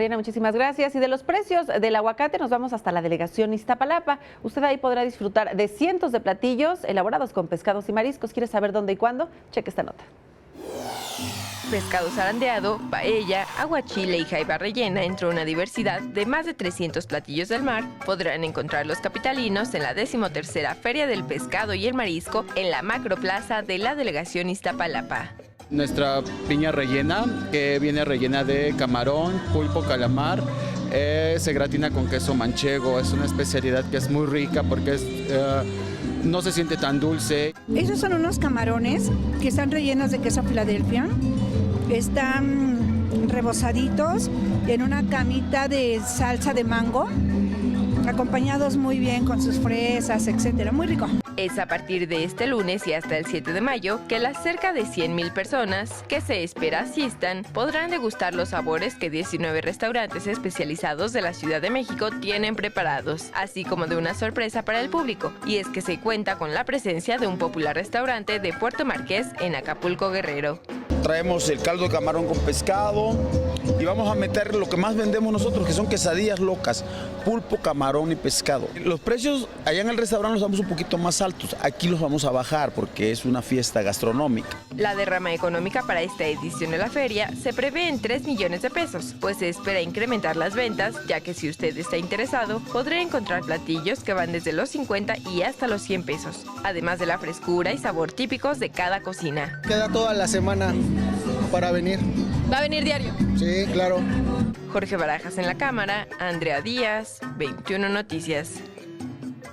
Riena, muchísimas gracias. Y de los precios del aguacate nos vamos hasta la delegación Iztapalapa. Usted ahí podrá disfrutar de cientos de platillos elaborados con pescados y mariscos. ¿Quiere saber dónde y cuándo? Cheque esta nota. Pescado zarandeado, paella, aguachile y jaiba rellena, entre una diversidad de más de 300 platillos del mar, podrán encontrar los capitalinos en la 13ª Feria del Pescado y el Marisco en la Macroplaza de la delegación Iztapalapa. Nuestra piña rellena, que viene rellena de camarón, pulpo, calamar, se gratina con queso manchego. Es una especialidad que es muy rica porque no se siente tan dulce. Esos son unos camarones que están rellenos de queso Filadelfia. Están rebozaditos en una camita de salsa de mango, acompañados muy bien con sus fresas, etcétera. Muy rico. Es a partir de este lunes y hasta el 7 de mayo que las cerca de 100,000 personas que se espera asistan podrán degustar los sabores que 19 restaurantes especializados de la Ciudad de México tienen preparados, así como de una sorpresa para el público, y es que se cuenta con la presencia de un popular restaurante de Puerto Marqués en Acapulco, Guerrero. Traemos el caldo de camarón con pescado y vamos a meter lo que más vendemos nosotros, que son quesadillas locas, pulpo, camarón y pescado. Los precios allá en el restaurante los damos un poquito más altos, aquí los vamos a bajar porque es una fiesta gastronómica. La derrama económica para esta edición de la feria se prevé en 3 millones de pesos, pues se espera incrementar las ventas, ya que si usted está interesado, podrá encontrar platillos que van desde los 50 y hasta los 100 pesos, además de la frescura y sabor típicos de cada cocina. Queda toda la semana para venir. ¿Va a venir diario? Sí, claro. Jorge Barajas en la cámara, Andrea Díaz, 21 Noticias.